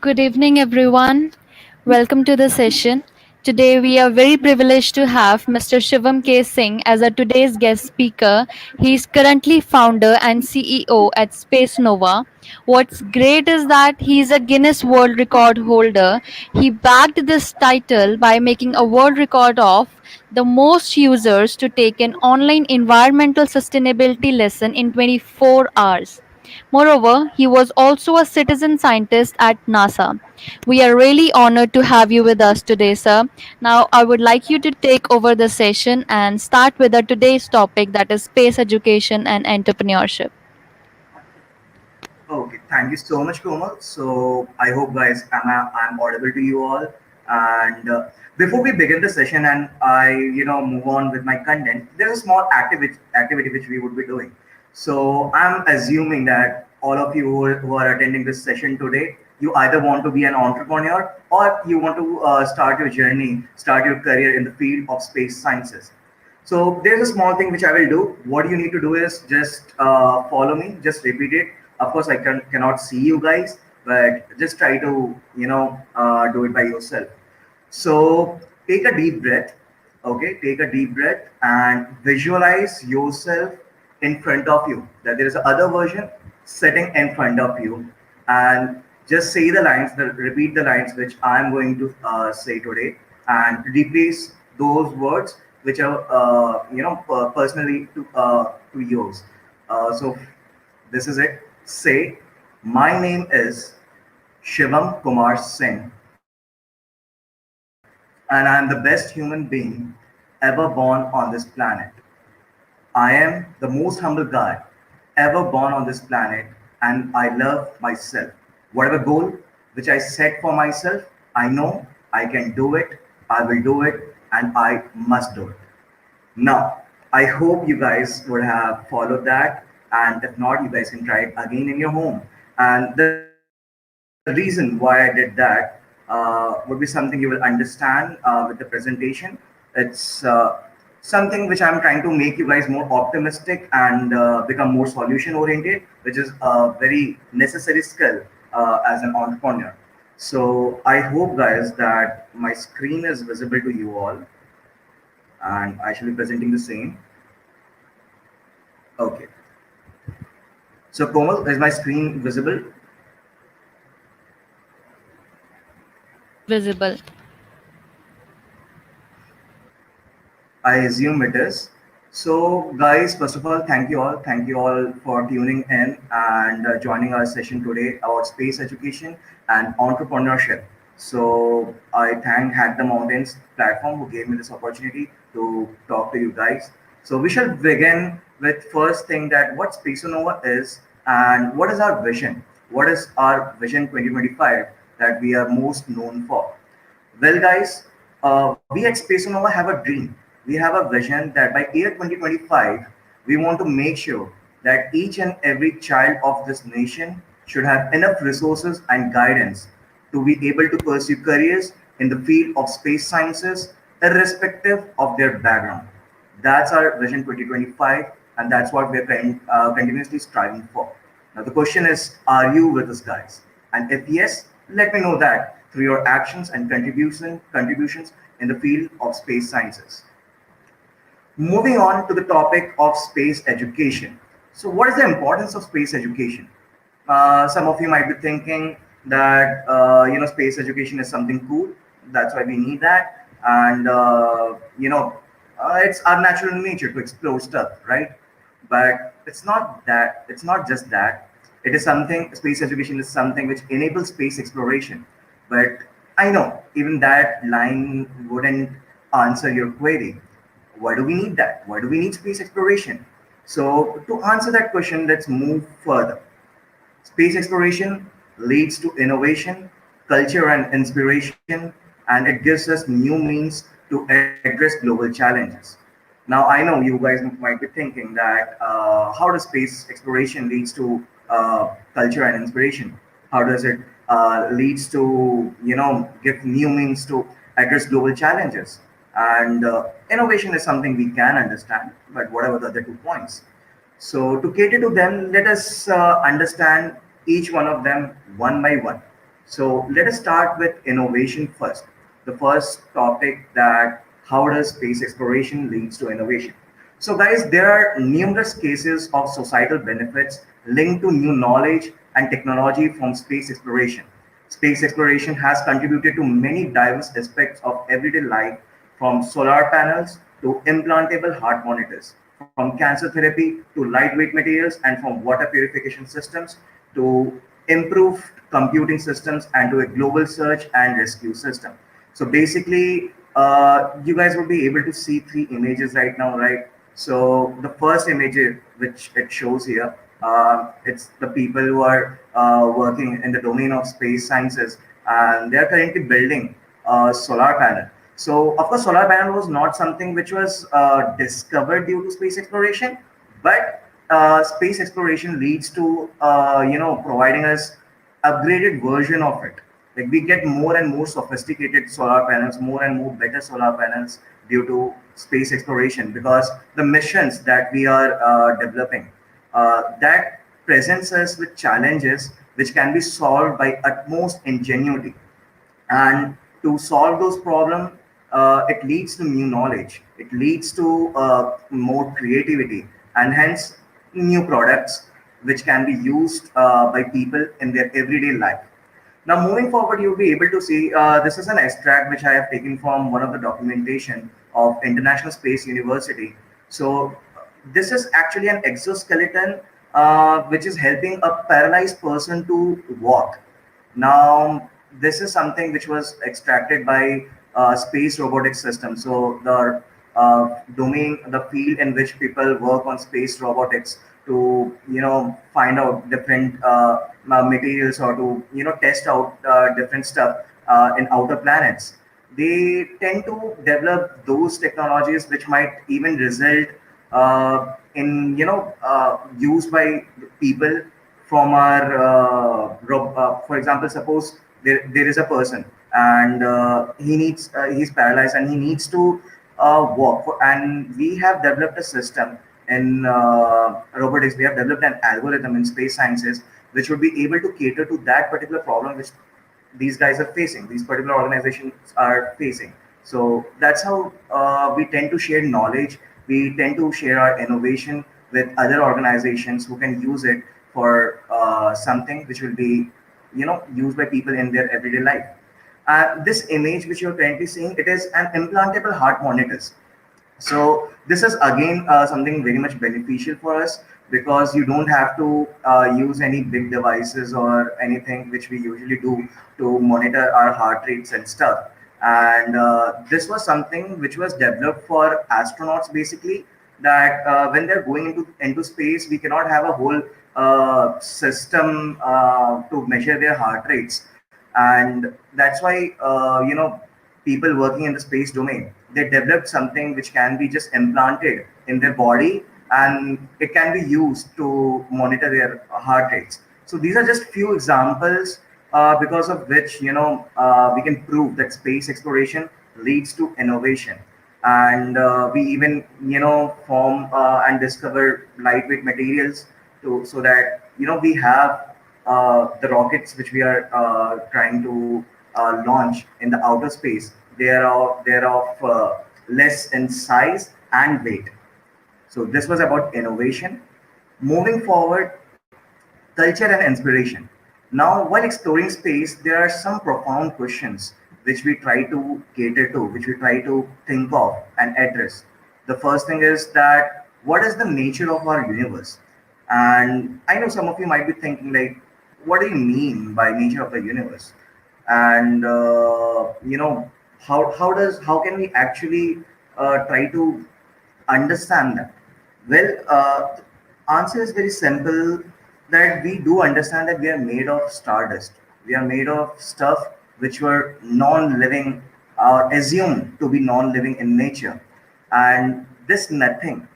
Good evening, everyone. Welcome to the session. Today, we are very privileged to have Mr. Shivam K Singh as our today's guest speaker. He is currently founder and CEO at Spaceonova. What's great is that he is a Guinness World Record holder. He bagged this title by making a world record of the most users to take an online environmental sustainability lesson in 24 hours. Moreover, he was also a citizen scientist at NASA. We are really honored to have you with us today, sir. Now, I would like you to take over the session and start with our today's topic, that is space education and entrepreneurship. Okay, thank you so much, Komal. So I hope, guys, I'm audible to you all. And before we begin the session and I move on with my content, there's a small activity which we would be doing. So I'm assuming that all of you who are attending this session today, you either want to be an entrepreneur or you want to start your journey, start your career in the field of space sciences. So there's a small thing which I will do. What you need to do is just follow me, just repeat it. Of course, I cannot see you guys, but just try to do it by yourself. So take a deep breath. Okay, take a deep breath and visualize yourself in front of you. That there is another version sitting in front of you, and just say the lines, repeat the lines which I am going to say today, and replace those words which are personally to yours. So this is it. Say, my name is Shivam Kumar Singh, and I am the best human being ever born on this planet. I am the most humble guy ever born on this planet, and I love myself. Whatever goal which I set for myself, I know I can do it, I will do it, and I must do it. Now, I hope you guys would have followed that, and if not, you guys can try it again in your home. And the reason why I did that would be something you will understand with the presentation. It's something which I'm trying to make you guys more optimistic and become more solution oriented, which is a very necessary skill as an entrepreneur. So I hope, guys, that my screen is visible to you all, and I shall be presenting the same. Okay. So Komal, is my screen visible? Visible. I assume it is. So, guys, first of all, thank you all. Thank you all for tuning in and joining our session today about space education and entrepreneurship. So, I thank Hack the Mountains platform who gave me this opportunity to talk to you guys. So, we shall begin with first thing that what Spaceonova is and what is our vision. What is our vision 2025 that we are most known for? Well, guys, we at Spaceonova have a dream. We have a vision that by year 2025, we want to make sure that each and every child of this nation should have enough resources and guidance to be able to pursue careers in the field of space sciences, irrespective of their background. That's our vision 2025, and that's what we're continuously striving for. Now, the question is, are you with us, guys? And if yes, let me know that through your actions and contributions in the field of space sciences. Moving on to the topic of space education. So, what is the importance of space education? Some of you might be thinking that space education is something cool. That's why we need that, and it's our natural nature to explore stuff, right? But it's not that. It's not just that. It is something. Space education is something which enables space exploration. But I know even that line wouldn't answer your query. Why do we need that? Why do we need space exploration? So, to answer that question, let's move further. Space exploration leads to innovation, culture, and inspiration, and it gives us new means to address global challenges. Now, I know you guys might be thinking that how does space exploration leads to culture and inspiration? How does it leads to give new means to address global challenges? And innovation is something we can understand, but what are the other 2 points? So to cater to them, let us understand each one of them one by one. So let us start with innovation first. The first topic, that how does space exploration leads to innovation? So guys, there are numerous cases of societal benefits linked to new knowledge and technology from space exploration. Space exploration has contributed to many diverse aspects of everyday life, from solar panels to implantable heart monitors, from cancer therapy to lightweight materials, and from water purification systems to improved computing systems and to a global search and rescue system. So basically, you guys will be able to see three images right now, right? So the first image, which it shows here, it's the people who are working in the domain of space sciences, and they are currently building a solar panel. So of course, solar panel was not something which was discovered due to space exploration, but space exploration leads to providing us upgraded version of it. Like we get more and more sophisticated solar panels, more and more better solar panels due to space exploration, because the missions that we are developing, that presents us with challenges which can be solved by utmost ingenuity. And to solve those problems, it leads to new knowledge, it leads to more creativity, and hence new products which can be used by people in their everyday life. Now, moving forward, you'll be able to see this is an extract which I have taken from one of the documentation of International Space University. So, this is actually an exoskeleton which is helping a paralyzed person to walk. Now, this is something which was extracted by space robotics system. So the domain, the field in which people work on space robotics to find out different materials, or to test out different stuff in outer planets. They tend to develop those technologies which might even result in used by people from our for example, suppose there is a person, and he's paralyzed and he needs to walk, and we have developed a system in robotics. We have developed an algorithm in space sciences which would be able to cater to that particular problem which these guys are facing, these particular organizations are facing. So that's how we tend to share knowledge. We tend to share our innovation with other organizations who can use it for something which will be, used by people in their everyday life. This image which you're currently seeing, it is an implantable heart monitors. So this is again something very much beneficial for us, because you don't have to use any big devices or anything which we usually do to monitor our heart rates and stuff. And this was something which was developed for astronauts basically, that when they're going into space, we cannot have a whole system to measure their heart rates. And that's why people working in the space domain, they developed something which can be just implanted in their body, and it can be used to monitor their heart rates. So these are just few examples because of which we can prove that space exploration leads to innovation. And we even form and discover lightweight materials to, so that we have the rockets which we are trying to launch in the outer space. They're of less in size and weight. So this was about innovation. Moving forward, culture and inspiration. Now, while exploring space, there are some profound questions which we try to cater to, which we try to think of and address. The first thing is that what is the nature of our universe? And I know some of you might be thinking like, what do you mean by nature of the universe? And how can we actually try to understand that? Well, answer is very simple, that we do understand that we are made of stardust. We are made of stuff which were non-living, assumed to be non-living in nature. And this nothingness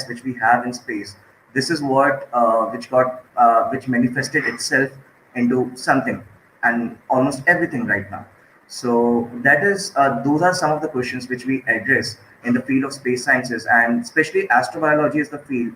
which we have in space, this is what which manifested itself into something and almost everything right now. So that is those are some of the questions which we address in the field of space sciences, and especially astrobiology is the field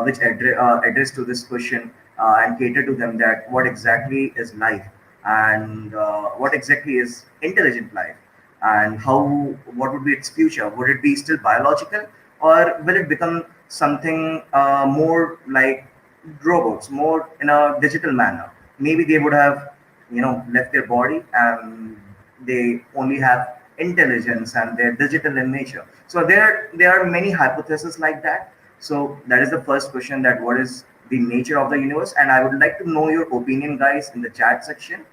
which address to this question and cater to them, that what exactly is life, and what exactly is intelligent life, and how what would be its future? Would it be still biological, or will it become something more like robots, more in a digital manner? Maybe they would have, left their body and they only have intelligence and they're digital in nature. So there are many hypotheses like that. So that is the first question, that what is the nature of the universe, and I would like to know your opinion, guys, in the chat section.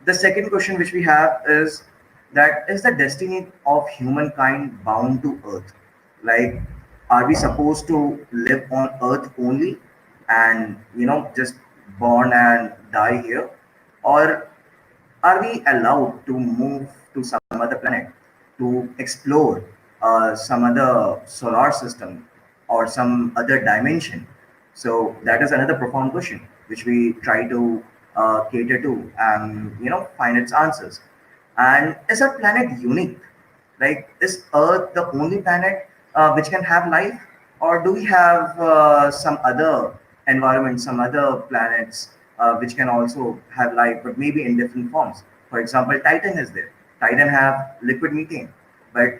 The second question which we have is that is the destiny of humankind bound to Earth? Like, are we supposed to live on Earth only and just born and die here, or are we allowed to move to some other planet to explore some other solar system or some other dimension? So that is another profound question which we try to cater to and find its answers. And is our planet unique? Like, is Earth the only planet which can have life, or do we have some other environment, some other planets which can also have life, but maybe in different forms? For example, Titan is there. Titan have liquid methane, but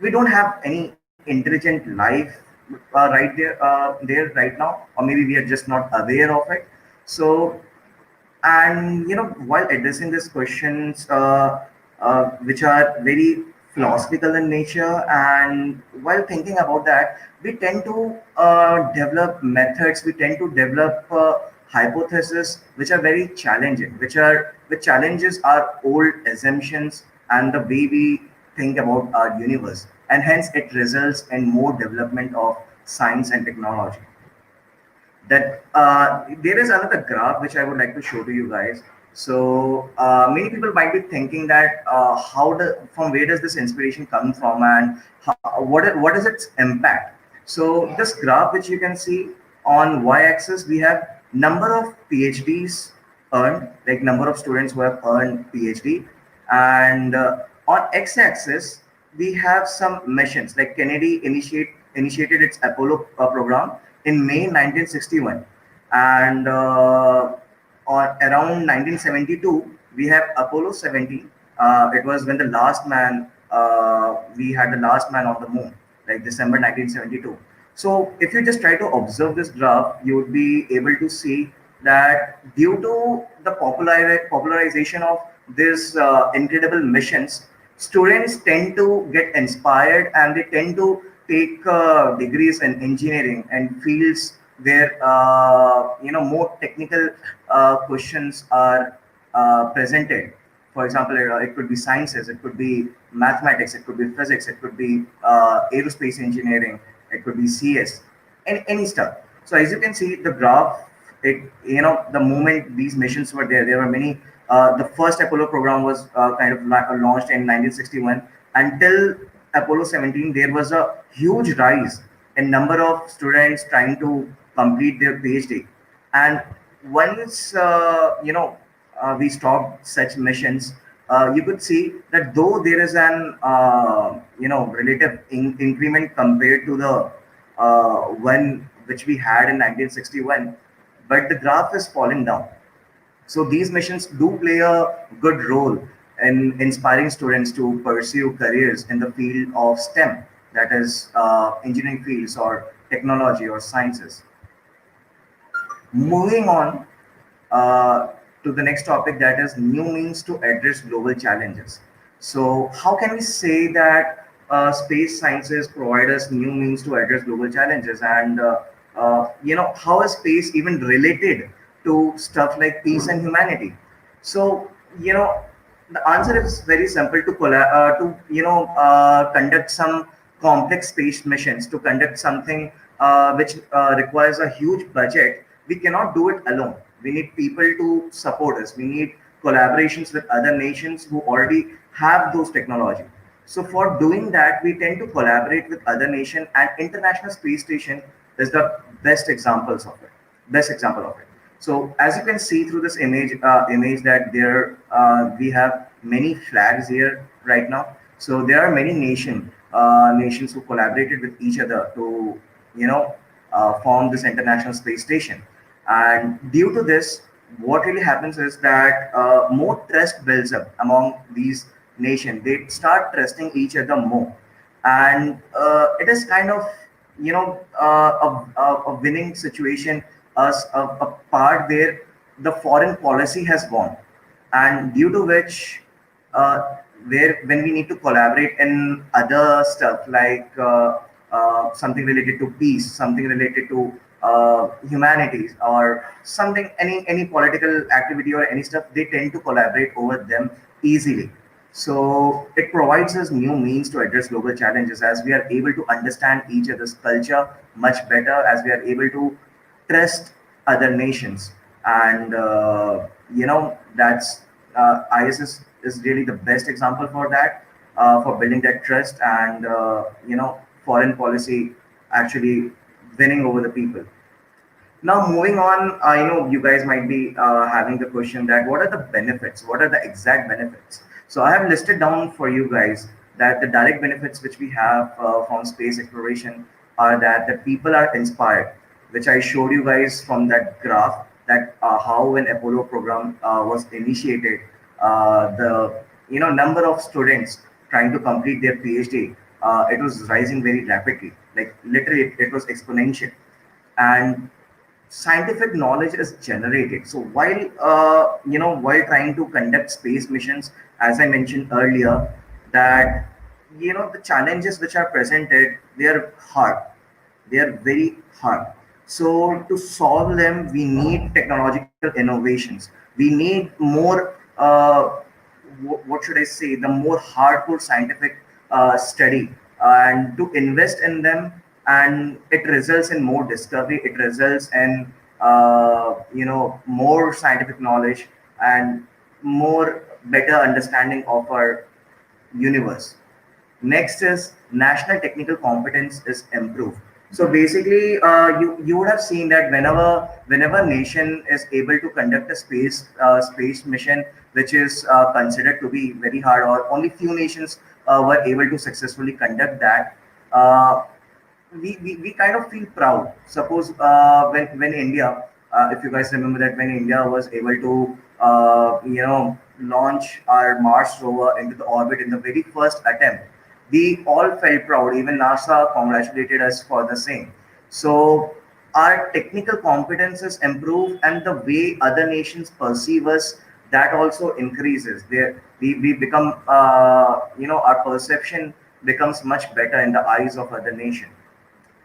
we don't have any intelligent life there right now, or maybe we are just not aware of it. So, and while addressing these questions, which are very philosophical in nature, and while thinking about that, we tend to develop methods, we tend to develop hypotheses which are very challenging, which challenges our old assumptions and the way we think about our universe, and hence it results in more development of science and technology. That there is another graph which I would like to show to you guys. So many people might be thinking that from where does this inspiration come from, and what is its impact? So this graph which you can see, on y-axis we have number of PhDs earned, like number of students who have earned PhD, and on x-axis we have some missions, like Kennedy initiated its Apollo program in May 1961, and on around 1972 we have Apollo 17. It was when the last man we had the last man on the moon, like December 1972. So if you just try to observe this graph, you would be able to see that due to the popularization of these incredible missions, students tend to get inspired and they tend to take degrees in engineering and fields where more technical questions are presented. For example, it could be sciences, it could be mathematics, it could be physics, it could be aerospace engineering, it could be CS, and any stuff. So as you can see, the graph, the moment these missions were there, there were many. The first Apollo program was kind of launched in 1961. Until Apollo 17, there was a huge rise in number of students trying to complete their PhD. And once we stopped such missions, you could see that though there is an relative increment compared to the one which we had in 1961, but the graph is falling down. So these missions do play a good role in inspiring students to pursue careers in the field of STEM, that is engineering fields or technology or sciences. Moving on to the next topic, that is new means to address global challenges. So how can we say that space sciences provide us new means to address global challenges, and how is space even related to stuff like peace and humanity? So the answer is very simple: to conduct some complex space missions, to conduct something which requires a huge budget. We cannot do it alone. We need people to support us. We need collaborations with other nations who already have those technology. So for doing that, we tend to collaborate with other nation, and International Space Station is the best examples of it. Best example of it. So as you can see through this image that there we have many flags here right now. So there are many nations who collaborated with each other to form this International Space Station, and due to this, what really happens is that more trust builds up among these nations. They start trusting each other more, and it is kind of a winning situation, as a part where the foreign policy has gone, and due to which where when we need to collaborate in other stuff like something related to peace, something related to humanities, or something, any political activity or any stuff, they tend to collaborate over them easily. So it provides us new means to address global challenges, as we are able to understand each other's culture much better, as we are able to trust other nations. And that's ISS is really the best example for that, for building that trust, and foreign policy actually winning over the people. Now, moving on, I know you guys might be having the question that what are the benefits? What are the exact benefits? So I have listed down for you guys that the direct benefits which we have from space exploration are that the people are inspired, which I showed you guys from that graph, that how when Apollo program was initiated, the number of students trying to complete their PhD, it was rising very rapidly, like literally it was exponential. And scientific knowledge is generated. So while trying to conduct space missions, as I mentioned earlier, that the challenges which are presented, they are hard, they are very hard. So to solve them, we need technological innovations. We need more what should I say, the more hardcore scientific study, and to invest in them, and it results in more discovery. It results in more scientific knowledge and more better understanding of our universe. Next is national technical competence is improved. So basically, you would have seen that whenever nation is able to conduct a space mission, which is considered to be very hard, or only few nations were able to successfully conduct that. Uh, we kind of feel proud. Suppose when India, if you guys remember that when India was able to launch our Mars rover into the orbit in the very first attempt, we all felt proud. Even NASA congratulated us for the same. So our technical competences improve, and the way other nations perceive us, that also increases. We become our perception becomes much better in the eyes of other nations.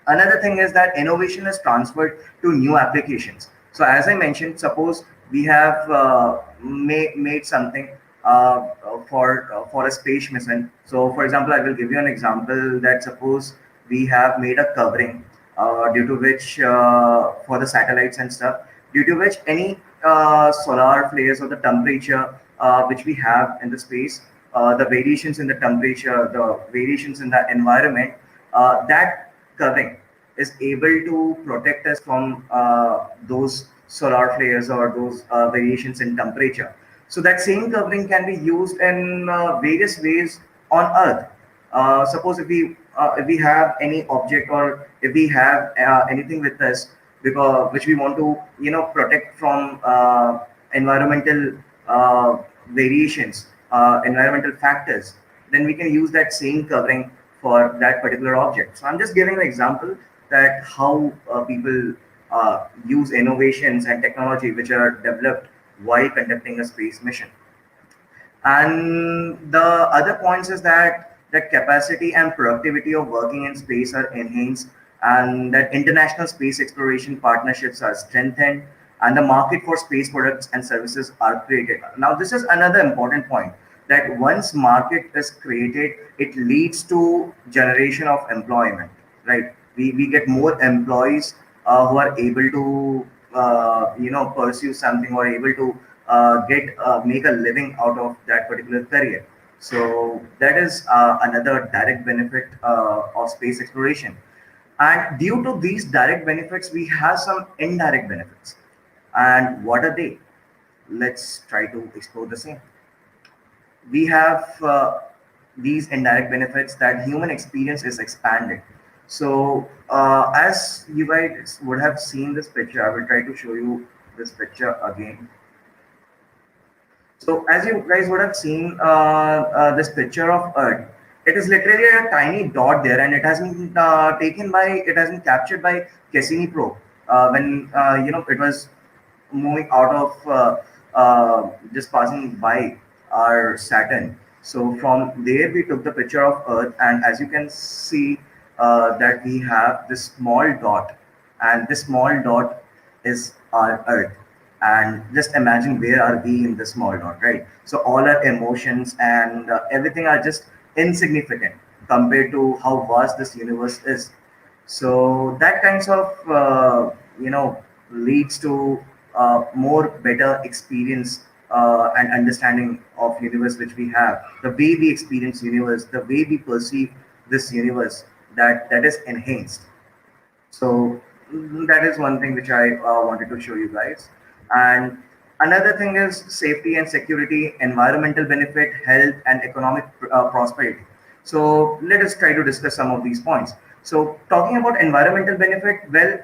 Another thing is that innovation is transferred to new applications. So as I mentioned, suppose we have made something for a space mission. So for example, I will give you an example that suppose we have made a covering due to which for the satellites and stuff, due to which any solar flares or the temperature which we have in the space, the variations in the temperature, the variations in the environment, that covering is able to protect us from those solar flares or those variations in temperature. So that same covering can be used in various ways on Earth. Suppose if we have any object, or if we have anything with us, because which we want to protect from environmental variations, environmental factors, then we can use that same covering for that particular object. So I'm just giving an example that how people use innovations and technology which are developed while conducting a space mission. And the other points is that capacity and productivity of working in space are enhanced, and that international space exploration partnerships are strengthened, and the market for space products and services are created. Now, this is another important point, that once market is created, it leads to generation of employment, right? We get more employees who are able to pursue something, or able to get make a living out of that particular career. So that is another direct benefit of space exploration. And due to these direct benefits, we have some indirect benefits. And what are they? Let's try to explore the same. We have these indirect benefits, that human experience is expanded. So as you guys would have seen this picture, I will try to show you this picture again. So as you guys would have seen this picture of Earth, it is literally a tiny dot there, and it has been it has been captured by Cassini probe when it was moving out of just passing by our Saturn. So from there we took the picture of Earth, and as you can see that we have this small dot, and this small dot is our Earth. And just imagine where are we in this small dot, right? So all our emotions and everything are just insignificant compared to how vast this universe is. So that kinds of leads to more better experience and understanding of universe which we have, the way we experience universe, the way we perceive this universe, that is enhanced. So that is one thing which I wanted to show you guys. And another thing is safety and security, environmental benefit, health, and economic prosperity. So let us try to discuss some of these points. So talking about environmental benefit, well,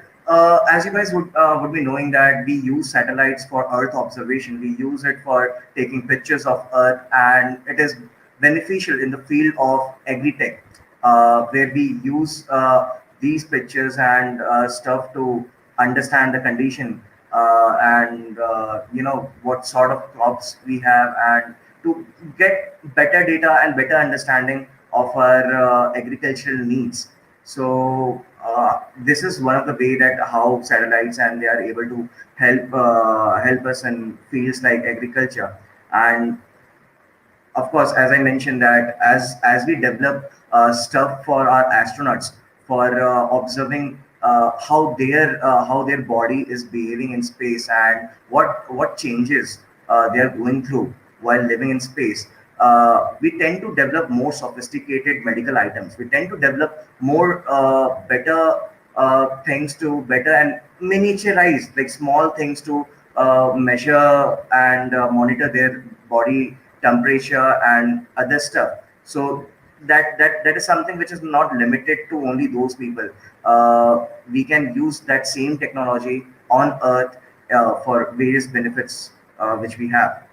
as you guys would be knowing that we use satellites for Earth observation. We use it for taking pictures of Earth, and it is beneficial in the field of agri-tech, where we use these pictures and stuff to understand the condition and what sort of crops we have, and to get better data and better understanding of our agricultural needs. So this is one of the way that how satellites and they are able to help us in fields like agriculture. And of course, as I mentioned, that as we develop stuff for our astronauts for observing how their body is behaving in space, and what changes they are going through while living in space, we tend to develop more sophisticated medical items. We tend to develop more better things to better and miniaturize, like small things to measure and monitor their body temperature and other stuff. So that is something which is not limited to only those people. We can use that same technology on Earth for various benefits which we have.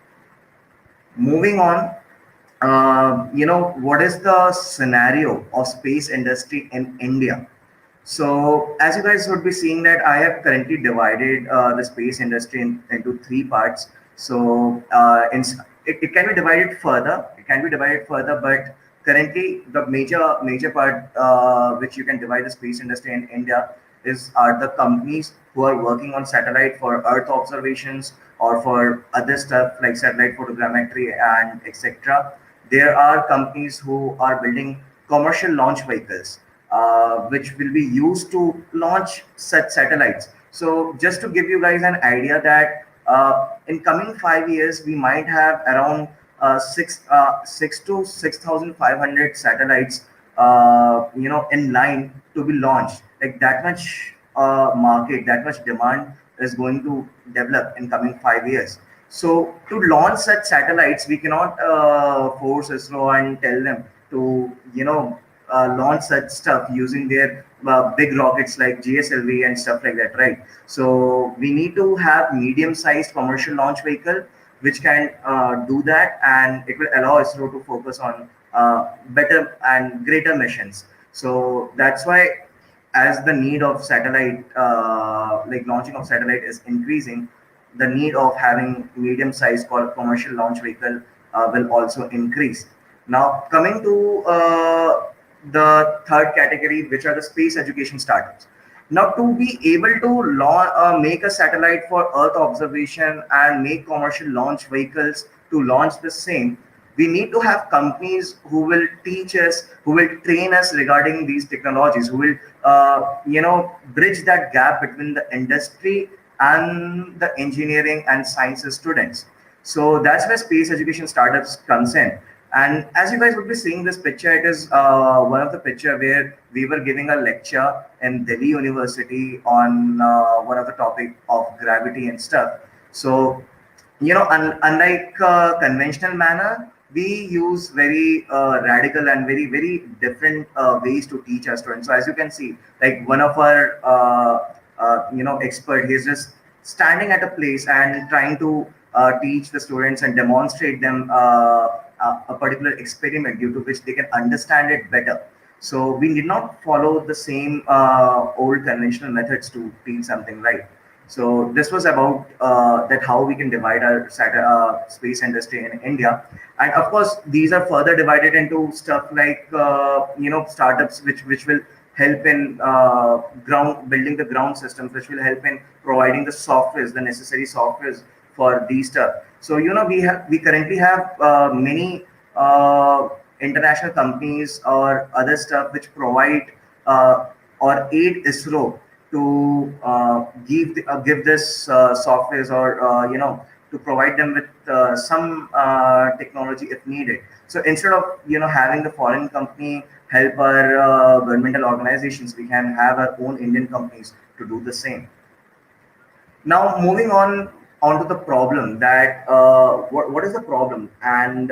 Moving on, what is the scenario of space industry in India? So, as you guys would be seeing that I have currently divided the space industry into three parts. So, it can be divided further. It can be divided further, but currently the major part which you can divide the space industry in India is are the companies who are working on satellite for Earth observations or for other stuff like satellite photogrammetry and etc. There are companies who are building commercial launch vehicles which will be used to launch such satellites. So just to give you guys an idea that in coming 5 years, we might have around six to 6,500 satellites, in line to be launched. Like that much market, that much demand is going to develop in coming 5 years. So to launch such satellites, we cannot force ISRO and tell them to, launch such stuff using their big rockets like GSLV and stuff like that, right? So we need to have medium-sized commercial launch vehicle which can do that, and it will allow ISRO to focus on better and greater missions. So that's why, as the need of satellite, like launching of satellite, is increasing, the need of having medium-sized commercial launch vehicle will also increase. Now, coming to the third category, which are the space education startups. Now, to be able to make a satellite for Earth observation and make commercial launch vehicles to launch the same, we need to have companies who will teach us, who will train us regarding these technologies, who will, bridge that gap between the industry and the engineering and sciences students. So that's where space education startups comes in. And as you guys would be seeing this picture, it is one of the picture where we were giving a lecture in Delhi University on one of the topic of gravity and stuff. So, unlike conventional manner, we use very radical and very different ways to teach our students. So as you can see, like one of our expert, he's just standing at a place and trying to teach the students and demonstrate them a particular experiment due to which they can understand it better. So we did not follow the same old conventional methods to teach something, right? So this was about that how we can divide our space industry in India, and of course these are further divided into stuff like startups which will help in ground building the ground systems, which will help in providing the softwares, the necessary softwares for these stuff. So we currently have many international companies or other stuff which provide or aid ISRO to give this softwares or to provide them with some technology if needed. So instead of having the foreign company help our governmental organizations, we can have our own Indian companies to do the same. Now, moving on to the problem that what is the problem and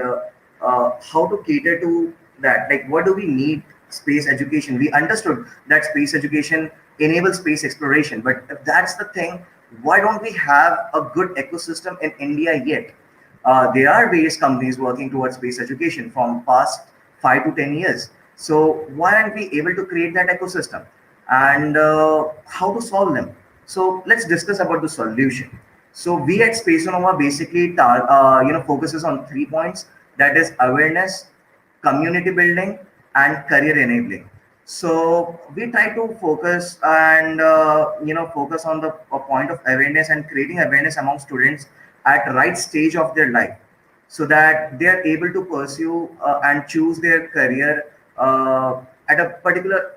how to cater to that. Like, what do we need space education? We understood that space education enables space exploration, but if that's the thing, why don't we have a good ecosystem in India yet? There are various companies working towards space education from past 5 to 10 years. So why aren't we able to create that ecosystem and how to solve them? So let's discuss about the solution. So we at Spaceonova basically focuses on 3 points, that is awareness, community building, and career enabling. So we try to focus and focus on the point of awareness and creating awareness among students at right stage of their life, so that they are able to pursue and choose their career at a particular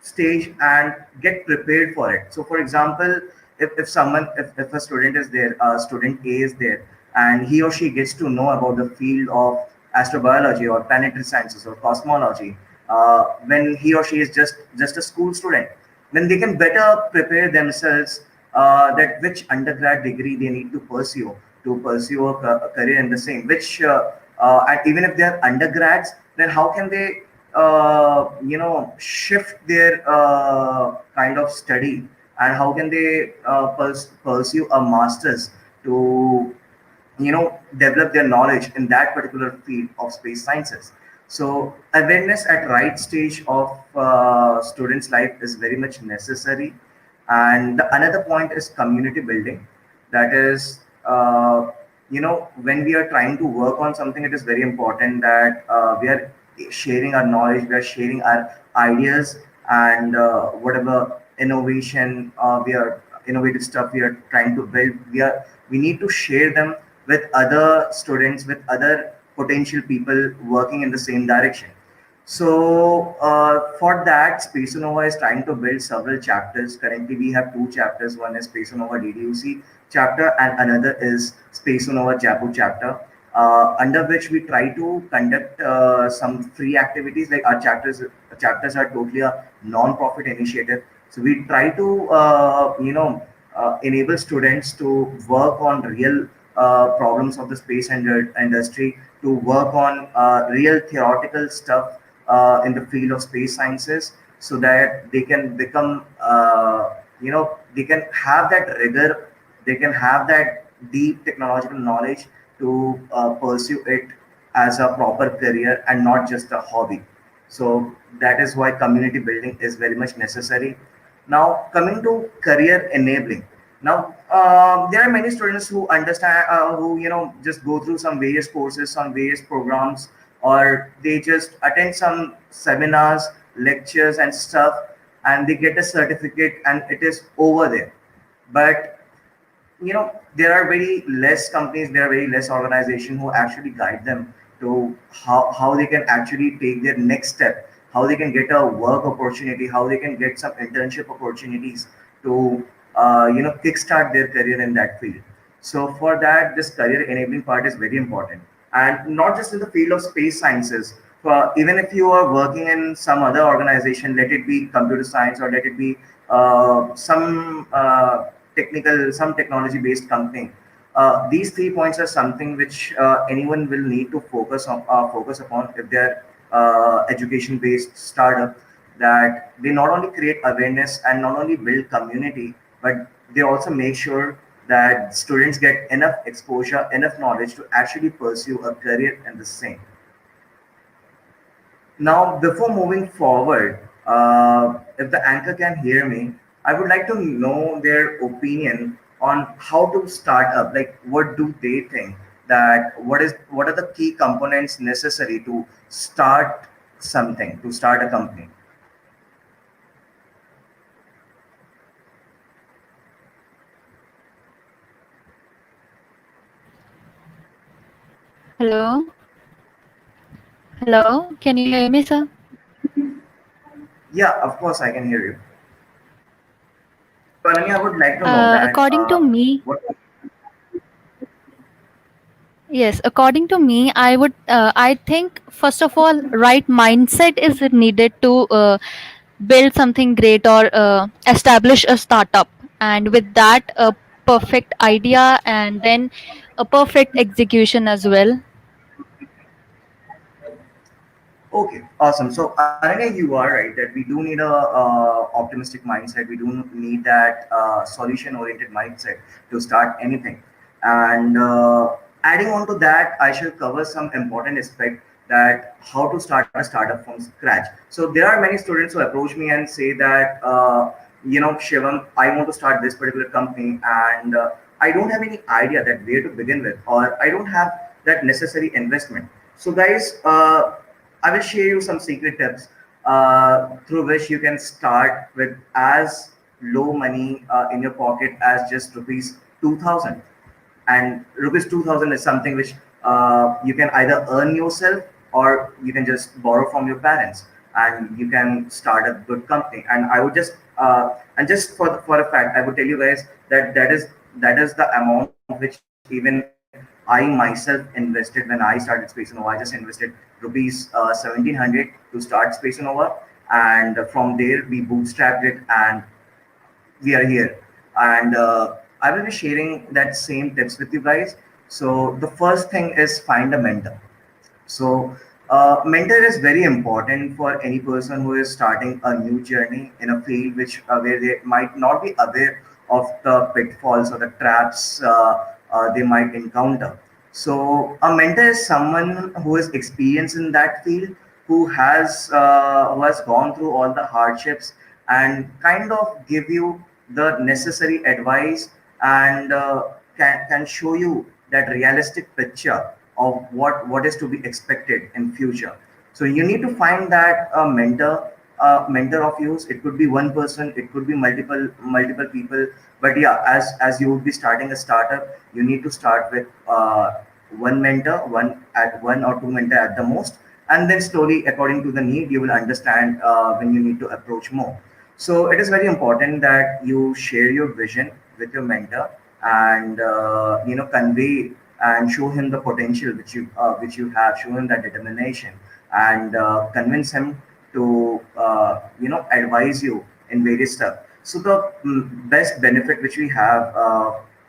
stage and get prepared for it. So for example, if a student is there, student A is there, and he or she gets to know about the field of astrobiology or planetary sciences or cosmology, when he or she is just a school student, then they can better prepare themselves that which undergrad degree they need to pursue a career in the same, which and even if they are undergrads, then how can they shift their kind of study, and how can they pursue a master's to develop their knowledge in that particular field of space sciences. So awareness at right stage of students life is very much necessary. And the another point is community building. That is when we are trying to work on something, it is very important that we are sharing our knowledge, we are sharing our ideas, and whatever innovation we are innovative stuff we are trying to build, we need to share them with other students, with other potential people working in the same direction. So for that, Spaceonova is trying to build several chapters. Currently, we have two chapters. One is Spaceonova DDUC chapter, and another is Spaceonova Jaipur chapter, under which we try to conduct some free activities. Like our chapters are totally a non-profit initiative. So we try to enable students to work on real problems of the space industry, to work on real theoretical stuff in the field of space sciences, so that they can become they can have that rigor, they can have that deep technological knowledge to pursue it as a proper career and not just a hobby. So that is why community building is very much necessary. Now, coming to career enabling. Now, there are many students who understand, who just go through some various courses, some various programs, or they just attend some seminars, lectures, and stuff, and they get a certificate, and it is over there. But there are very less companies, there are very less organizations who actually guide them to how they can actually take their next step, how they can get a work opportunity, how they can get some internship opportunities to kickstart their career in that field. So for that, this career enabling part is very important, and not just in the field of space sciences. Even if you are working in some other organization, let it be computer science or let it be some some technology based company, these 3 points are something which anyone will need to focus upon if they're education based startup, that they not only create awareness and not only build community, but they also make sure that students get enough exposure, enough knowledge to actually pursue a career in the same. Now, before moving forward, if the anchor can hear me, I would like to know their opinion on how to start up. Like, what do they think that what are the key components necessary to start something, to start a company? Hello? Hello? Can you hear me, sir? Yeah, of course, I can hear you. So, Ananya, I would like to know that According to me, what. yes, according to me, I think first of all, right mindset is needed to build something great or establish a startup, and with that, a perfect idea and then a perfect execution as well. Okay, awesome. So, Ananya, you are right that we do need a optimistic mindset. We do need that solution-oriented mindset to start anything. And adding on to that, I shall cover some important aspect that how to start a startup from scratch. So, there are many students who approach me and say that, Shivam, I want to start this particular company, and I don't have any idea that where to begin with, or I don't have that necessary investment. So, guys, I will share you some secret tips through which you can start with as low money in your pocket as just rupees 2000. And rupees 2000 is something which you can either earn yourself or you can just borrow from your parents, and you can start a good company. And I would just and just for a fact, I would tell you guys that that is the amount which even I myself invested when I started Spaceonova. I just invested rupees 1700 to start Spaceonova, and from there we bootstrapped it, and we are here. And I will be sharing that same tips with you guys. So the first thing is find a mentor. So, mentor is very important for any person who is starting a new journey in a field which where they might not be aware of the pitfalls or the traps they might encounter. So, a mentor is someone who is experienced in that field, who has gone through all the hardships and kind of give you the necessary advice, and can show you that realistic picture of what is to be expected in future. So you need to find that mentor of yours. It could be one person, it could be multiple people. But yeah, as you would be starting a startup, you need to start with one mentor, one or two mentor at the most, and then slowly, according to the need, you will understand when you need to approach more. So it is very important that you share your vision with your mentor, and convey and show him the potential which you have. Show him that determination, and convince him to advise you in various stuff. So the best benefit which we have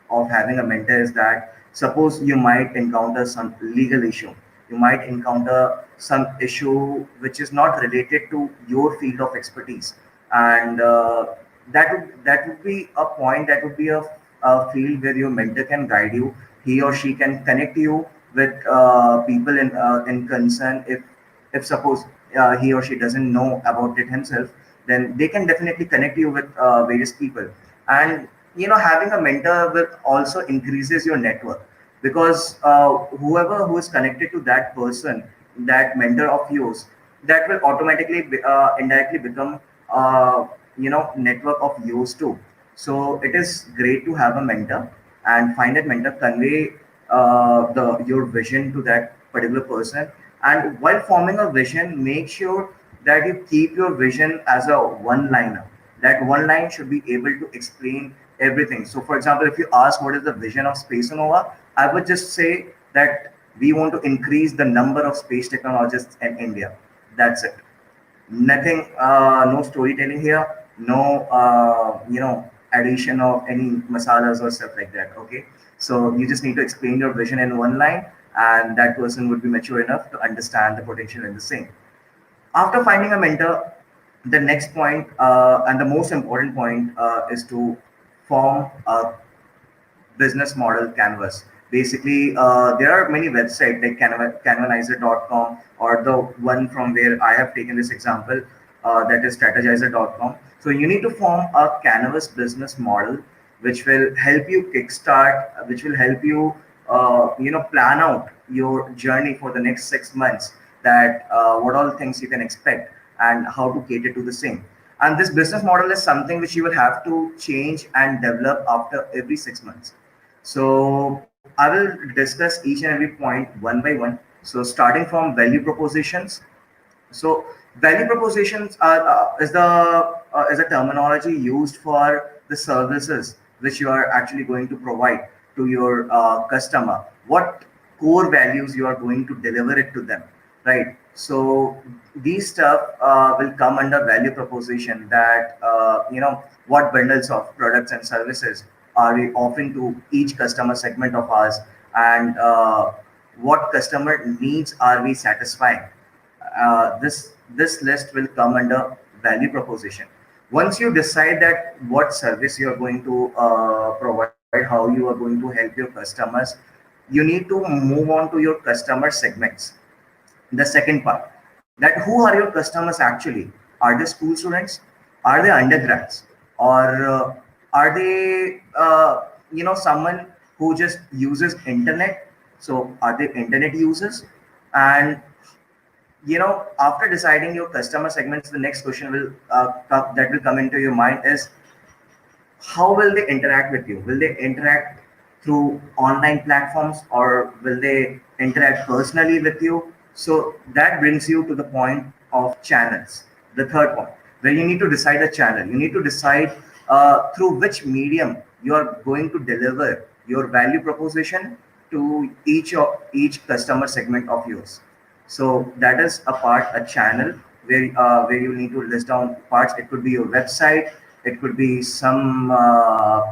of having a mentor is that suppose you might encounter some legal issue, you might encounter some issue which is not related to your field of expertise, and that would be a point, that would be a field where your mentor can guide you. He or she can connect you with people in concern. If suppose he or she doesn't know about it himself, then they can definitely connect you with various people. And having a mentor will also increases your network, because whoever who is connected to that person, that mentor of yours, that will automatically indirectly become network of yours too. So it is great to have a mentor, and find that mentor, convey the your vision to that particular person. And while forming a vision, make sure that you keep your vision as a one liner. That one line should be able to explain everything. So for example, if you ask what is the vision of Space Nova, I would just say that we want to increase the number of space technologists in India. That's it. Nothing, no storytelling here, no addition of any masalas or stuff like that. Okay, so you just need to explain your vision in one line, and that person would be mature enough to understand the potential in the same. After finding a mentor, the next point, and the most important point, is to form a business model canvas. Basically, there are many websites like canvanizer.com, or the one from where I have taken this example, that is strategizer.com. So you need to form a canvas business model which will help you kickstart, which will help you, plan out your journey for the next 6 months, that what all things you can expect and how to cater to the same. And this business model is something which you will have to change and develop after every 6 months. So I will discuss each and every point one by one. So starting from value propositions. So value propositions is a terminology used for the services which you are actually going to provide to your customer. What core values you are going to deliver it to them, right? So these stuff will come under value proposition. That what bundles of products and services are we offering to each customer segment of ours, and what customer needs are we satisfying. This list will come under value proposition. Once you decide that what service you are going to provide, how you are going to help your customers, you need to move on to your customer segments. The second part, that who are your customers actually? Are they school students? Are they undergrads? Or are they someone who just uses internet? So are they internet users? And after deciding your customer segments, the next question that will come into your mind is, how will they interact with you? Will they interact through online platforms, or will they interact personally with you? So that brings you to the point of channels, the third point, where you need to decide a channel. You need to decide through which medium you are going to deliver your value proposition to each customer segment of yours. So that is a part, a channel, where you need to list down parts. It could be your website, it could be some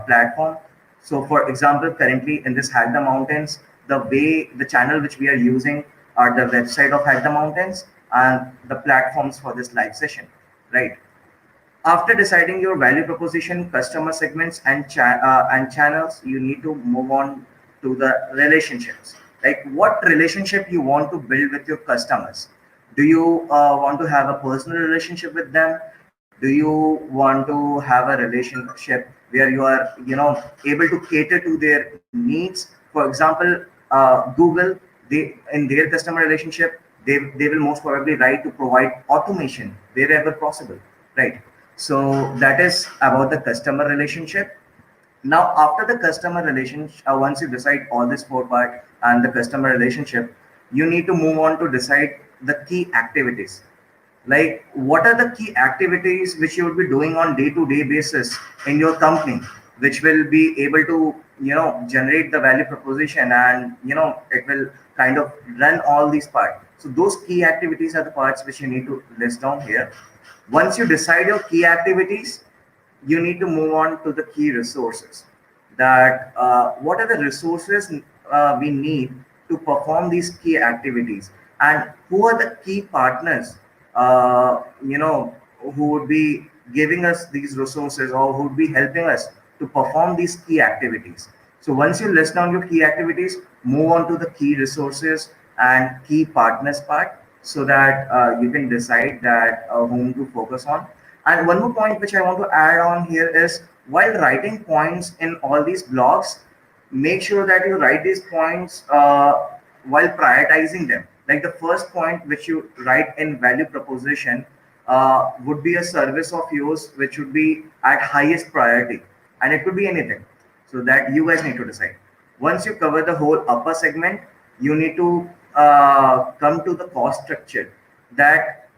platform. So, for example, currently in this Hack the Mountains, the channel which we are using are the website of Hack the Mountains and the platforms for this live session, right? After deciding your value proposition, customer segments, and channels, you need to move on to the relationships. Like, what relationship you want to build with your customers? Do you want to have a personal relationship with them? Do you want to have a relationship where you are, able to cater to their needs? For example, Google, they in their customer relationship, they will most probably try to provide automation wherever possible, right? So that is about the customer relationship. Now, after the customer relationship, once you decide all this four part and the customer relationship, you need to move on to decide the key activities. Like, what are the key activities which you would be doing on day-to-day basis in your company, which will be able to, generate the value proposition, and it will kind of run all these parts. So those key activities are the parts which you need to list down here. Once you decide your key activities, you need to move on to the key resources. That what are the resources we need to perform these key activities, and who are the key partners, who would be giving us these resources, or who would be helping us to perform these key activities. So once you list down your key activities, move on to the key resources and key partners part, so that you can decide that whom to focus on. And one more point which I want to add on here is, while writing points in all these blogs, make sure that you write these points while prioritizing them. Like, the first point which you write in value proposition would be a service of yours which would be at highest priority, and it could be anything. So that you guys need to decide. Once you cover the whole upper segment, you need to come to the cost structure. That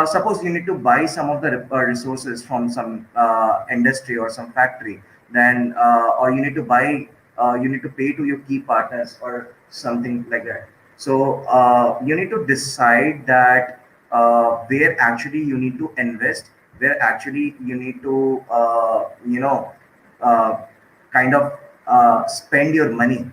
suppose you need to buy some of the resources from some industry or some factory, then or you need to pay to your key partners or something like that. So you need to decide that where actually you need to invest, where actually you need to uh, kind of spend your money.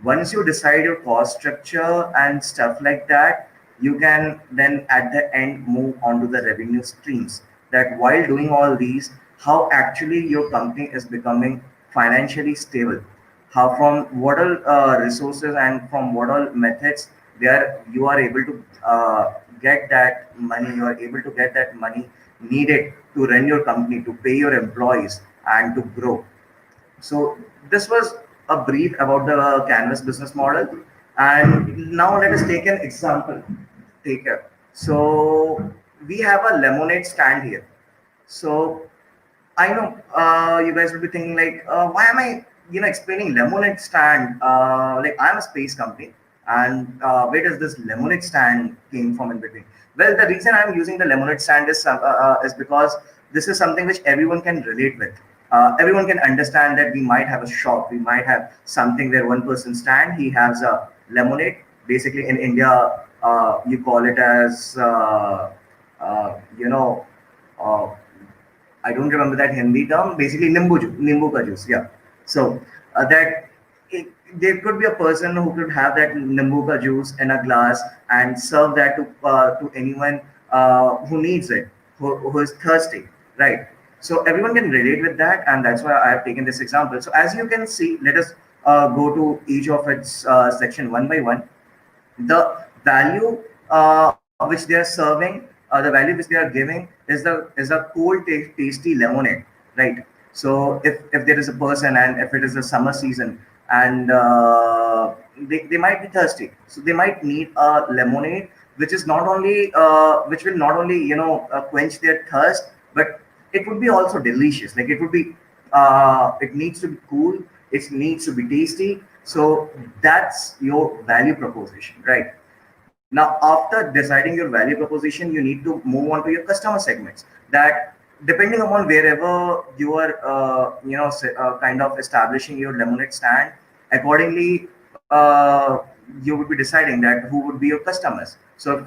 Once you decide your cost structure and stuff like that, you can then at the end move on to the revenue streams. That while doing all these, how actually your company is becoming financially stable. how from what all resources and from what all methods where you are able to get that money, you are able to get that money needed to run your company, to pay your employees, and to grow. So this was a brief about the canvas business model. And now let us take an example. Take care. So we have a lemonade stand here. So I know you guys will be thinking like, why am I, explaining lemonade stand? Like I'm a space company, and where does this lemonade stand came from in between? Well, the reason I'm using the lemonade stand is because this is something which everyone can relate with. Everyone can understand that we might have a shop, we might have something where one person stand, he has a lemonade. Basically, in India, you call it as, uh, you know. Uh, I don't remember that Hindi term. Basically, nimbu ka juice. Yeah. So that there could be a person who could have that nimbu ka juice in a glass and serve that to anyone who needs it, who is thirsty, right? So everyone can relate with that, and that's why I have taken this example. So as you can see, let us go to each of its section one by one. The value which they are serving, the value which they are giving is a cold, tasty lemonade, right? So if there is a person and if it is a summer season and they might be thirsty, so they might need a lemonade which is not only which will not only quench their thirst, but it would be also delicious. Like it would be it needs to be cool, it needs to be tasty. So that's your value proposition, right? Now, after deciding your value proposition, you need to move on to your customer segments. That depending upon wherever you are, kind of establishing your lemonade stand, accordingly, you would be deciding that who would be your customers. So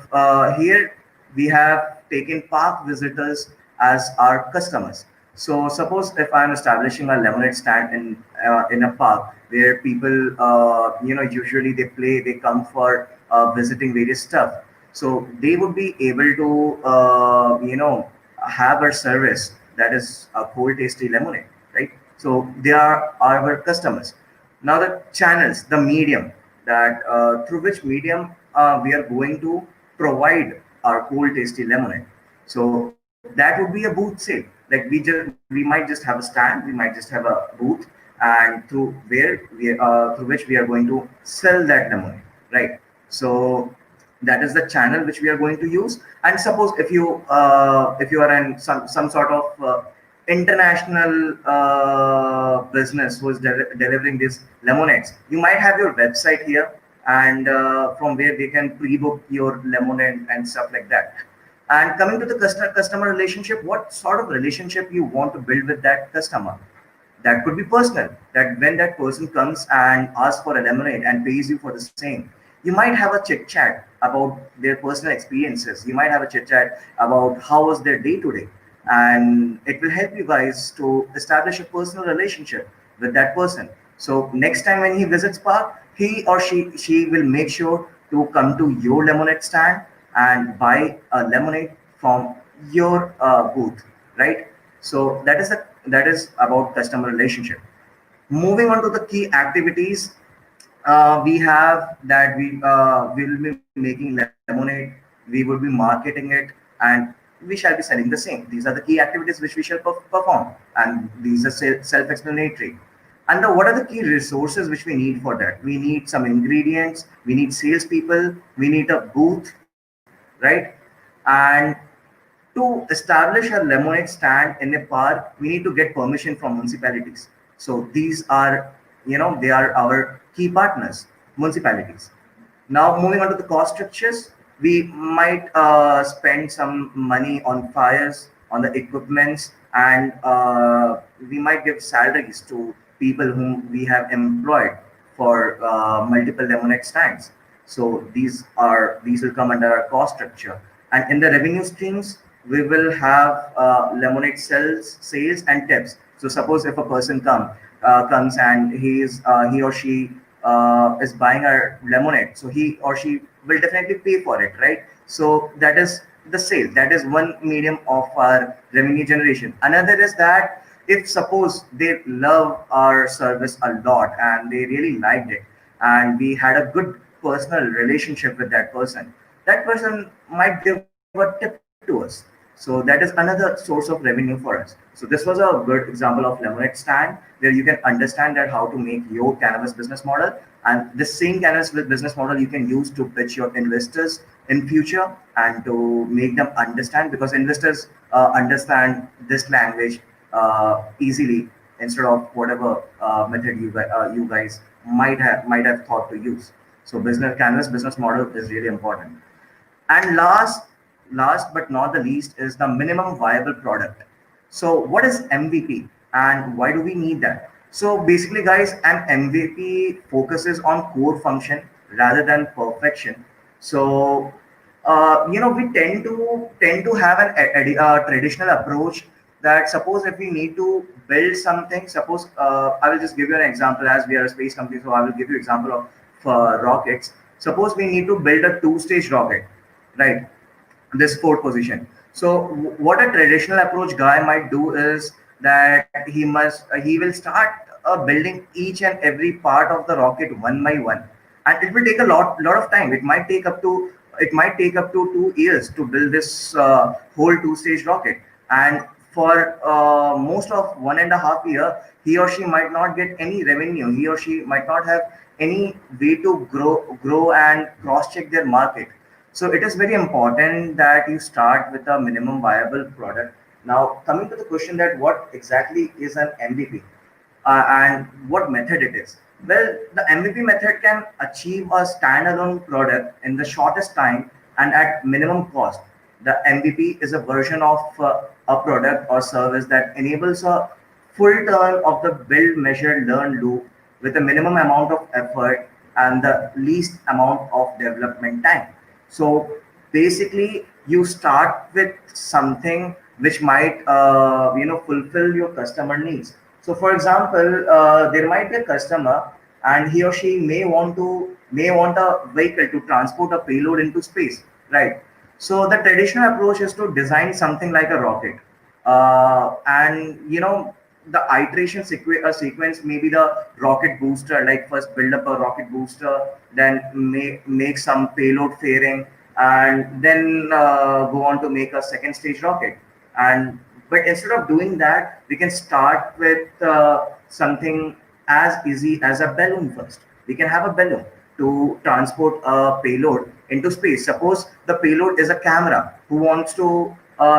here we have taken park visitors as our customers. So suppose if I'm establishing a lemonade stand in a park where people usually they play, they come for visiting various stuff. So they would be able to have a service that is a cold tasty lemonade, right? So they are our customers. Now the channels, the medium that through which medium we are going to provide our cold tasty lemonade. So that would be a booth sale. Like we might just have a stand, we might just have a booth, and through which we are going to sell that lemonade, right? So that is the channel which we are going to use. And suppose if you are in some sort of international business who is delivering these lemonades, you might have your website here, and from where they can pre-book your lemonade and stuff like that. And coming to the customer relationship, what sort of relationship you want to build with that customer? That could be personal. That when that person comes and asks for a lemonade and pays you for the same, you might have a chit chat about their personal experiences. You might have a chit chat about how was their day today, and it will help you guys to establish a personal relationship with that person. So next time when he visits park, he or she will make sure to come to your lemonade stand and buy a lemonade from your booth, right? So that is about customer relationship. Moving on to the key activities, we have that we will be making lemonade, we will be marketing it, and we shall be selling the same. These are the key activities which we shall perform, and these are self-explanatory. And what are the key resources which we need for that? We need some ingredients, we need salespeople, we need a booth, right? And to establish a lemonade stand in a park, we need to get permission from municipalities. So these are, they are our key partners, municipalities. Now, moving on to the cost structures, we might spend some money on fires, on the equipments, and we might give salaries to people whom we have employed for multiple lemonade stands. So these will come under our cost structure. And in the revenue streams, we will have lemonade sales and tips. So suppose if a person comes and he or she is buying our lemonade, so he or she will definitely pay for it, right? So that is the sale. That is one medium of our revenue generation. Another is that if suppose they love our service a lot and they really liked it, and we had a good personal relationship with that person might give a tip to us. So that is another source of revenue for us. So this was a good example of lemonade stand where you can understand that how to make your cannabis business model, and this same cannabis business model you can use to pitch your investors in future and to make them understand, because investors understand this language easily instead of whatever method you guys might have thought to use. So business cannabis business model is really important. And last but not the least is the minimum viable product. So what is MVP and why do we need that? So basically, guys, an MVP focuses on core function rather than perfection. So we tend to have a traditional approach that suppose if we need to build something, suppose I will just give you an example, as we are a space company, so I will give you example of rockets. Suppose we need to build a two-stage rocket, right? This fourth position. So what a traditional approach guy might do is that he will start building each and every part of the rocket one by one, and it will take a lot of time. It might take up to 2 years to build this whole two-stage rocket, and for most of 1.5 year, he or she might not get any revenue. He or she might not have any way to grow and cross-check their market. So it is very important that you start with a minimum viable product. Now, coming to the question that what exactly is an MVP and what method it is. Well, the MVP method can achieve a standalone product in the shortest time and at minimum cost. The MVP is a version of a product or service that enables a full turn of the build, measure, learn loop with a minimum amount of effort and the least amount of development time. So basically, you start with something which might fulfill your customer needs. So for example, there might be a customer and he or she may want a vehicle to transport a payload into space, right? So the traditional approach is to design something like a rocket, and the iteration sequence may be the rocket booster. Like first build up a rocket booster, then make some payload fairing, and then go on to make a second stage rocket. And but instead of doing that, we can start with something as easy as a balloon first. We can have a balloon to transport a payload into space. Suppose the payload is a camera who wants to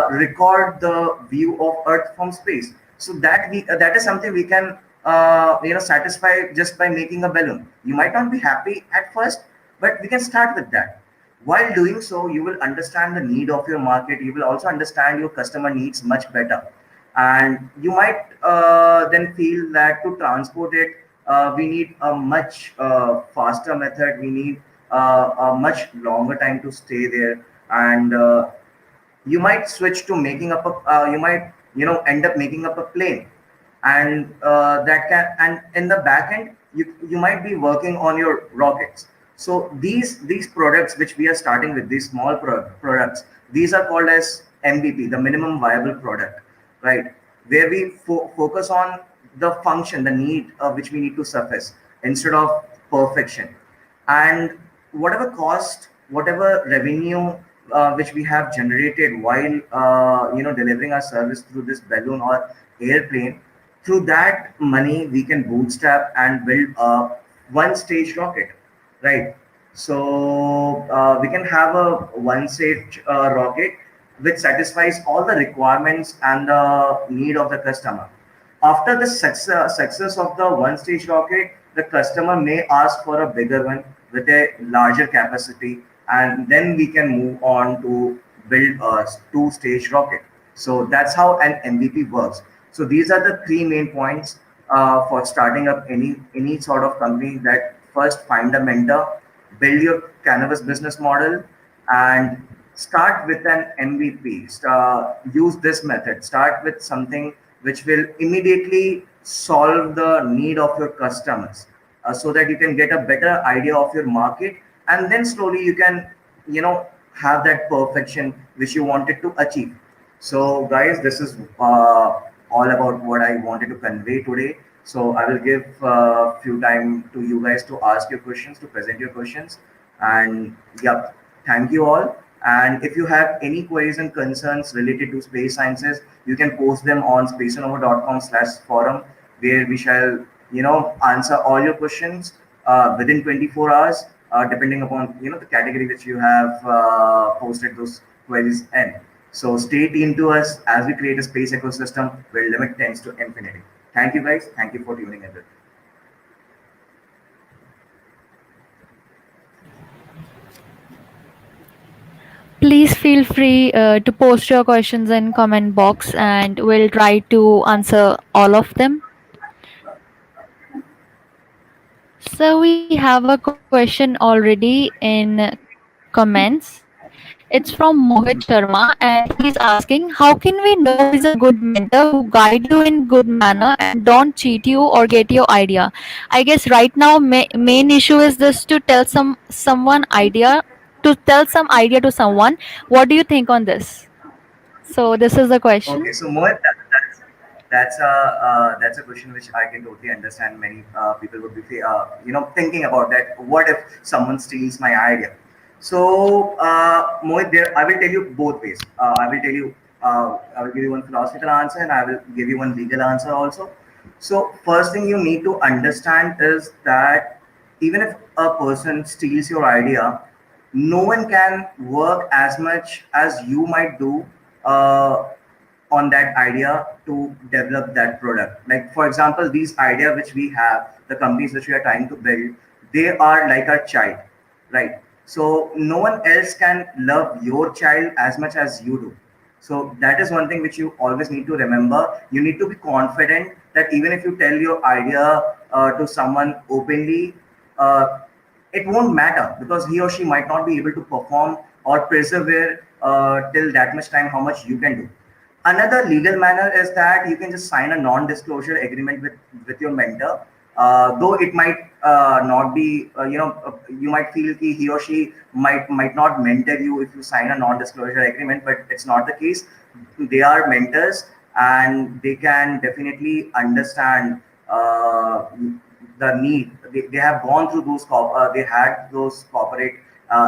record the view of Earth from space. So that is something we can satisfy just by making a balloon. You might not be happy at first, but we can start with that. While doing so, you will understand the need of your market. You will also understand your customer needs much better, and you might then feel that to transport it, we need a much faster method. We need a much longer time to stay there, and you might switch to making up a you might end up making up a plane, and that can, and in the back end you might be working on your rockets. So these products which we are starting with, these small products, these are called as MVP, the minimum viable product, right? Where we focus on the function, the need which we need to surface instead of perfection. And whatever cost, whatever revenue which we have generated while delivering our service through this balloon or airplane, through that money we can bootstrap and build a one stage rocket, right? So we can have a one stage rocket which satisfies all the requirements and the need of the customer. After the success of the one stage rocket, the customer may ask for a bigger one with a larger capacity, and then we can move on to build a two-stage rocket. So that's how an MVP works. So these are the three main points for starting up any sort of company. That first, find a mentor, build your cannabis business model, and start with an MVP. Use this method. Start with something which will immediately solve the need of your customers, so that you can get a better idea of your market, and then slowly you can have that perfection which you wanted to achieve. So guys, this is all about what I wanted to convey today. So I will give few time to you guys to ask your questions, to present your questions, and yeah, thank you all. And if you have any queries and concerns related to space sciences, you can post them on spaceonova.com/forum, where we shall, answer all your questions within 24 hours, depending upon, the category which you have posted those queries in. So stay tuned to us as we create a space ecosystem where limit tends to infinity. Thank you guys. Thank you for tuning in. Please feel free to post your questions in comment box and we'll try to answer all of them. So we have a question already in comments. It's from Mohit Sharma and he's asking, how can we know who is a good mentor who guide you in good manner and don't cheat you or get your idea? I guess right now main issue is just to tell someone idea to tell some idea to someone. What do you think on this? So this is the question. Okay, so Mohit, that's a question which I can totally understand. Many people would be thinking about that. What if someone steals my idea? So Mohit, there I will tell you both ways. I will give you one philosophical answer and I will give you one legal answer also. So first thing you need to understand is that even if a person steals your idea, no one can work as much as you might do uh, on that idea to develop that product. Like for example, these idea which we have, the companies which we are trying to build, they are like a child, right? So no one else can love your child as much as you do. So that is one thing which you always need to remember. You need to be confident that even if you tell your idea to someone openly, uh, it won't matter because he or she might not be able to perform or persevere till that much time how much you can do. Another legal manner is that you can just sign a non-disclosure agreement with your mentor. Though it might not be, you might feel he or she might not mentor you if you sign a non-disclosure agreement, but it's not the case. They are mentors and they can definitely understand the need. They have gone through they had those corporate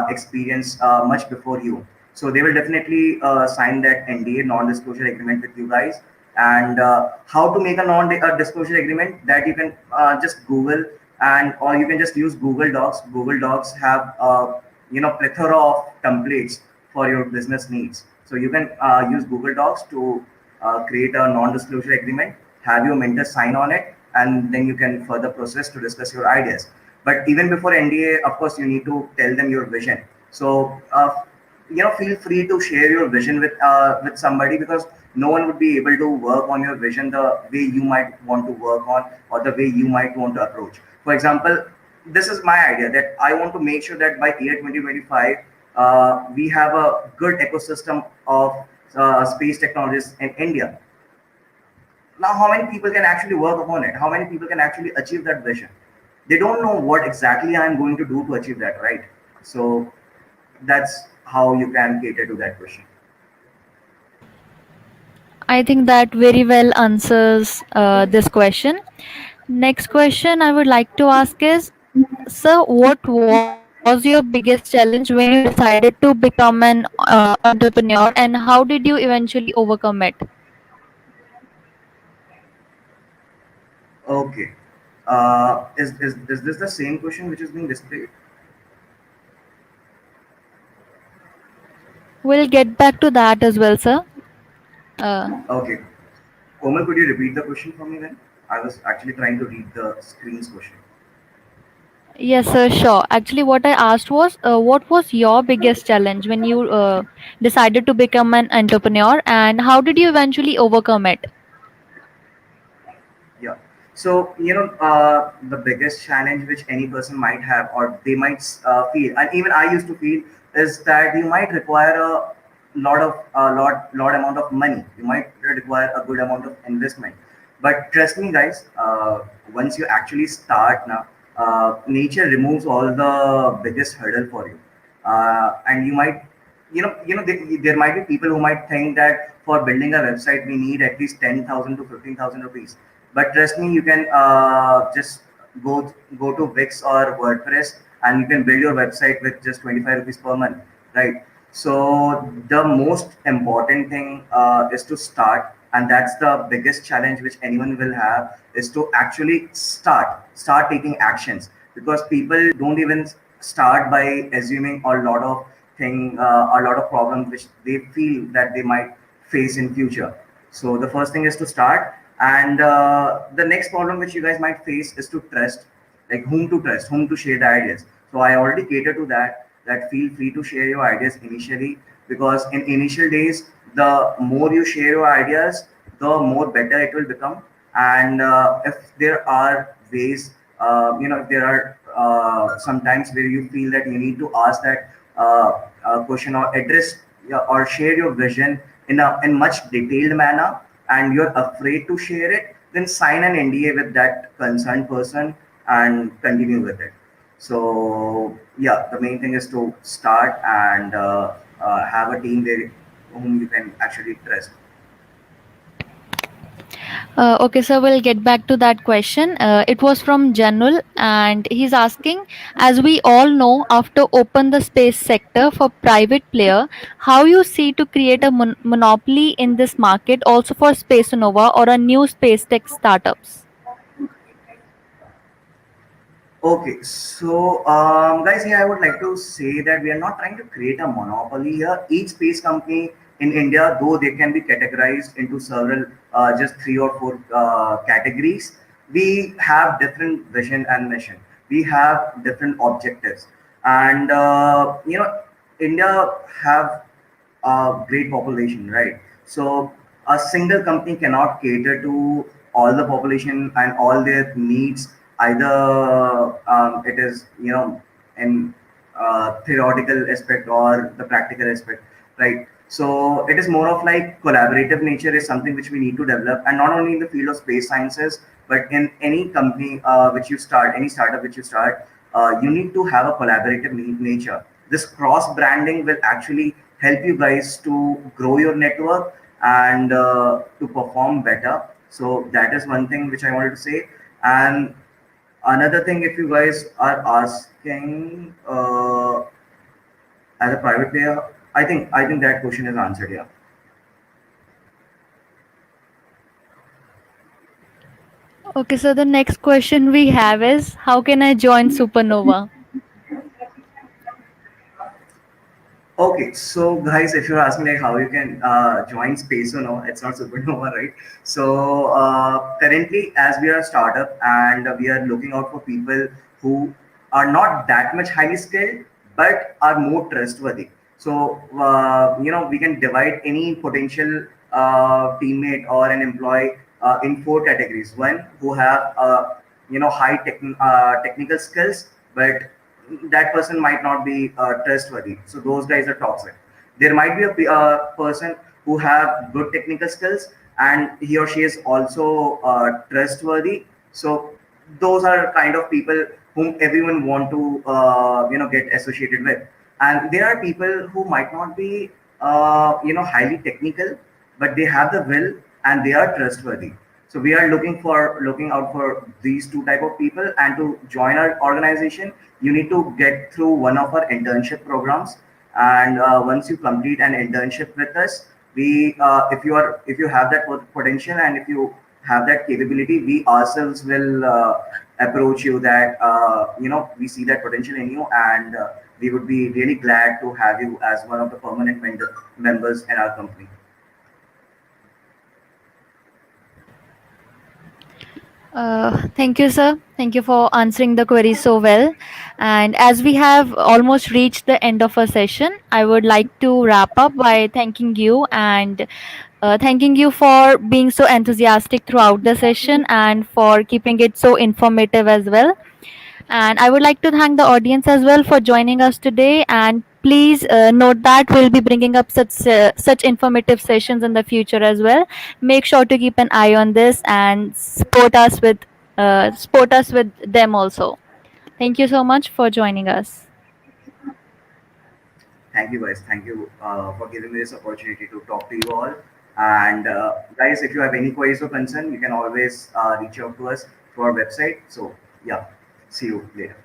experience much before you. So they will definitely sign that NDA, non-disclosure agreement with you guys. And how to make a non-disclosure agreement, that you can just Google, and or you can just use Google Docs. Google Docs have plethora of templates for your business needs. So you can use Google Docs to create a non-disclosure agreement, have your mentor sign on it, and then you can further process to discuss your ideas. But even before NDA, of course, you need to tell them your vision. So feel free to share your vision with somebody, because no one would be able to work on your vision the way you might want to work on, or the way you might want to approach. For example, this is my idea that I want to make sure that by year 2025 we have a good ecosystem of space technologies in India. Now, how many people can actually work upon it? How many people can actually achieve that vision? They don't know what exactly I'm going to do to achieve that, right? So that's how you can cater to that question. I think that very well answers this question. Next question I would like to ask is, sir, what was your biggest challenge when you decided to become an entrepreneur, and how did you eventually overcome it? Okay. Is this the same question which is being displayed? We'll get back to that as well, sir. Uh, Okay. Komal, could you repeat the question for me then? I was actually trying to read the screen's question. yes, sir, sure. Actually, what I asked was, what was your biggest challenge when you decided to become an entrepreneur, and how did you eventually overcome it? Yeah. So, the biggest challenge which any person might have, or they might feel, and even I used to feel, is that you might require a lot amount of money. You might require a good amount of investment. But trust me, guys, once you actually start now, nature removes all the biggest hurdle for you, and you might there might be people who might think that for building a website, we need at least 10,000 to 15,000 rupees. But trust me, you can just go to Wix or WordPress, and you can build your website with just 25 rupees per month, right? So the most important thing is to start, and that's the biggest challenge which anyone will have, is to actually start taking actions, because people don't even start by assuming a lot of problems which they feel that they might face in future. So the first thing is to start, and the next problem which you guys might face is to trust, like whom to trust, whom to share the ideas. So I already cater to that. That feel free to share your ideas initially, because in initial days, the more you share your ideas, the more better it will become. And if there are ways, if there are sometimes where you feel that you need to ask that question or address, yeah, or share your vision in much detailed manner, and you're afraid to share it, then sign an NDA with that concerned person and continue with it. So yeah, the main thing is to start and have a team there whom you can actually trust. Okay, so we'll get back to that question. It was from Janul, and he's asking, as we all know, after open the space sector for private player, how you see to create a monopoly in this market, also for Spaceonova or a new space tech startups. Okay, so guys, here I would like to say that we are not trying to create a monopoly here. Each space company in India, though they can be categorized into several, just three or four categories, we have different vision and mission. We have different objectives, and India have a great population, right? So a single company cannot cater to all the population and all their needs. Either it is in theoretical aspect or the practical aspect, right? So it is more of like collaborative nature is something which we need to develop, and not only in the field of space sciences, but in any company which you start, any startup which you start, you need to have a collaborative nature. This cross branding will actually help you guys to grow your network and to perform better. So that is one thing which I wanted to say. And another thing, if you guys are asking as a private player, I think that question is answered. Yeah. Okay, so the next question we have is, how can I join Supernova? Okay, so guys, if you're asking like how you can join Spaceonova, it's not Supernova, right? So currently, as we are a startup and we are looking out for people who are not that much highly skilled but are more trustworthy. So we can divide any potential teammate or an employee in four categories. One who have high technical skills, but that person might not be trustworthy. So those guys are toxic. There might be a person who have good technical skills and he or she is also trustworthy. So those are kind of people whom everyone want to get associated with. And there are people who might not be highly technical, but they have the will and they are trustworthy. So we are looking out for these two type of people, and to join our organization, you need to get through one of our internship programs. And once you complete an internship with us, we if you have that potential and if you have that capability, we ourselves will approach you that we see that potential in you, and we would be really glad to have you as one of the permanent members in our company. Thank you, sir. Thank you for answering the query so well. And as we have almost reached the end of our session, I would like to wrap up by thanking you and thanking you for being so enthusiastic throughout the session and for keeping it so informative as well. And I would like to thank the audience as well for joining us today. And please note that we'll be bringing up such informative sessions in the future as well. Make sure to keep an eye on this and support us with them also. Thank you so much for joining us. Thank you, guys. Thank you for giving me this opportunity to talk to you all. And guys, if you have any queries or concern, you can always reach out to us through our website. So yeah, see you later.